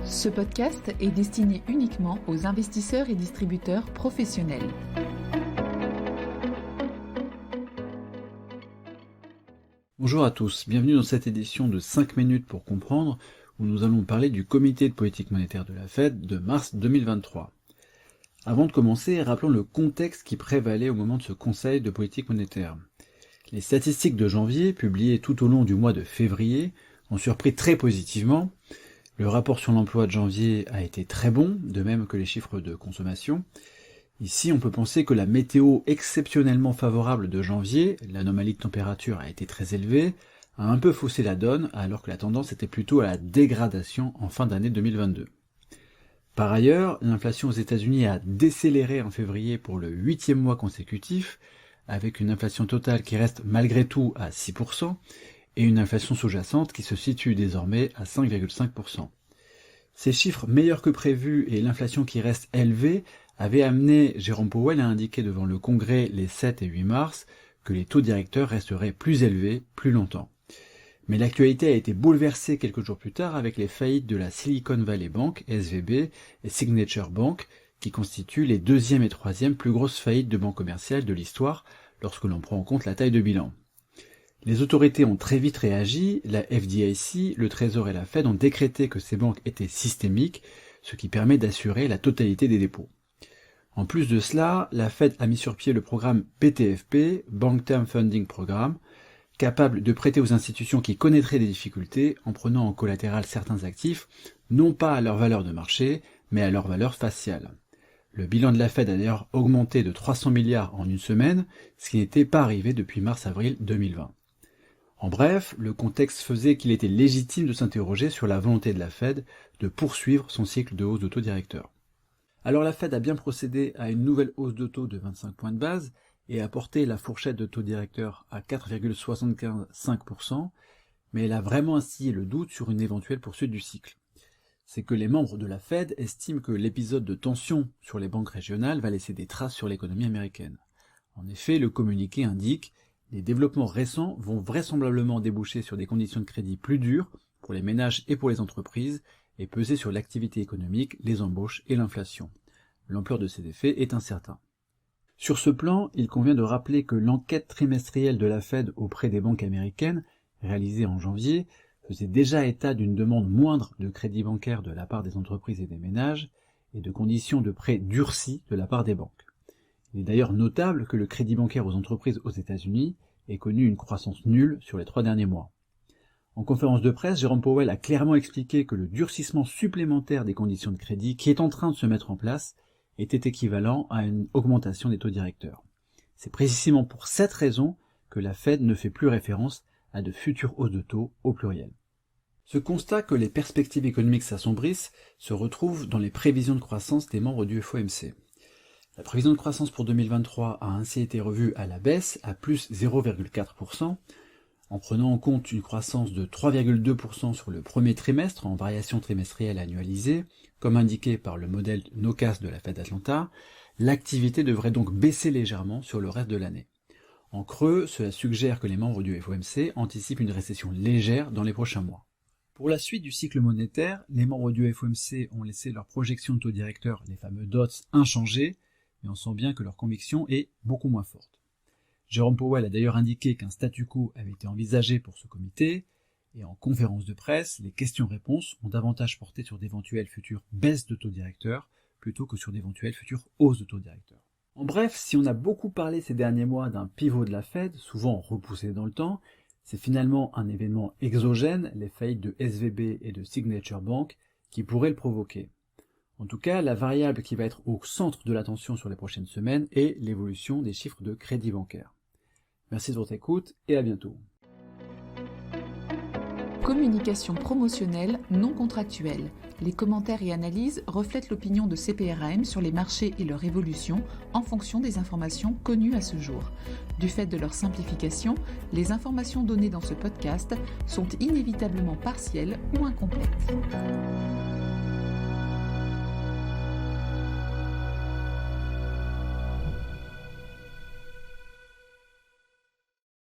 Ce podcast est destiné uniquement aux investisseurs et distributeurs professionnels. Bonjour à tous, bienvenue dans cette édition de 5 minutes pour comprendre, où nous allons parler du comité de politique monétaire de la Fed de mars 2023. Avant de commencer, rappelons le contexte qui prévalait au moment de ce conseil de politique monétaire. Les statistiques de janvier, publiées tout au long du mois de février, ont surpris très positivement. Le rapport sur l'emploi de janvier a été très bon, de même que les chiffres de consommation. Ici, on peut penser que la météo exceptionnellement favorable de janvier, l'anomalie de température a été très élevée, a un peu faussé la donne, alors que la tendance était plutôt à la dégradation en fin d'année 2022. Par ailleurs, l'inflation aux États-Unis a décéléré en février pour le 8e mois consécutif, avec une inflation totale qui reste malgré tout à 6%, et une inflation sous-jacente qui se situe désormais à 5,5%. Ces chiffres meilleurs que prévus et l'inflation qui reste élevée avaient amené Jérôme Powell à indiquer devant le Congrès les 7 et 8 mars que les taux directeurs resteraient plus élevés plus longtemps. Mais l'actualité a été bouleversée quelques jours plus tard avec les faillites de la Silicon Valley Bank, SVB, et Signature Bank, qui constituent les 2e et 3e plus grosses faillites de banques commerciales de l'histoire lorsque l'on prend en compte la taille de bilan. Les autorités ont très vite réagi, la FDIC, le Trésor et la Fed ont décrété que ces banques étaient systémiques, ce qui permet d'assurer la totalité des dépôts. En plus de cela, la Fed a mis sur pied le programme BTFP, Bank Term Funding Program, capable de prêter aux institutions qui connaîtraient des difficultés en prenant en collatéral certains actifs, non pas à leur valeur de marché, mais à leur valeur faciale. Le bilan de la Fed a d'ailleurs augmenté de 300 milliards en une semaine, ce qui n'était pas arrivé depuis mars-avril 2020. En bref, le contexte faisait qu'il était légitime de s'interroger sur la volonté de la Fed de poursuivre son cycle de hausse de taux directeur. Alors la Fed a bien procédé à une nouvelle hausse de taux de 25 points de base et a porté la fourchette de taux directeur à 4,75%, mais elle a vraiment instillé le doute sur une éventuelle poursuite du cycle. C'est que les membres de la Fed estiment que l'épisode de tension sur les banques régionales va laisser des traces sur l'économie américaine. En effet, le communiqué indique « Les développements récents vont vraisemblablement déboucher sur des conditions de crédit plus dures pour les ménages et pour les entreprises et peser sur l'activité économique, les embauches et l'inflation. L'ampleur de ces effets est incertaine. » Sur ce plan, il convient de rappeler que l'enquête trimestrielle de la Fed auprès des banques américaines, réalisée en janvier, faisait déjà état d'une demande moindre de crédit bancaire de la part des entreprises et des ménages et de conditions de prêt durcies de la part des banques. Il est d'ailleurs notable que le crédit bancaire aux entreprises aux États-Unis ait connu une croissance nulle sur les 3 derniers mois. En conférence de presse, Jérôme Powell a clairement expliqué que le durcissement supplémentaire des conditions de crédit qui est en train de se mettre en place était équivalent à une augmentation des taux directeurs. C'est précisément pour cette raison que la Fed ne fait plus référence à de futures hausses de taux au pluriel. Ce constat que les perspectives économiques s'assombrissent se retrouve dans les prévisions de croissance des membres du FOMC. La prévision de croissance pour 2023 a ainsi été revue à la baisse à plus 0,4%, en prenant en compte une croissance de 3,2% sur le premier trimestre en variation trimestrielle annualisée, comme indiqué par le modèle NOCAS de la Fed Atlanta. L'activité devrait donc baisser légèrement sur le reste de l'année. En creux, cela suggère que les membres du FOMC anticipent une récession légère dans les prochains mois. Pour la suite du cycle monétaire, les membres du FOMC ont laissé leurs projections de taux directeurs, les fameux DOTS, inchangées, mais on sent bien que leur conviction est beaucoup moins forte. Jérôme Powell a d'ailleurs indiqué qu'un statu quo avait été envisagé pour ce comité, et en conférence de presse, les questions-réponses ont davantage porté sur d'éventuelles futures baisses de taux directeurs, plutôt que sur d'éventuelles futures hausses de taux directeurs. En bref, si on a beaucoup parlé ces derniers mois d'un pivot de la Fed, souvent repoussé dans le temps, c'est finalement un événement exogène, les faillites de SVB et de Signature Bank, qui pourrait le provoquer. En tout cas, la variable qui va être au centre de l'attention sur les prochaines semaines est l'évolution des chiffres de crédit bancaire. Merci de votre écoute et à bientôt. Communication promotionnelle non contractuelle. Les commentaires et analyses reflètent l'opinion de CPRAM sur les marchés et leur évolution en fonction des informations connues à ce jour. Du fait de leur simplification, les informations données dans ce podcast sont inévitablement partielles ou incomplètes.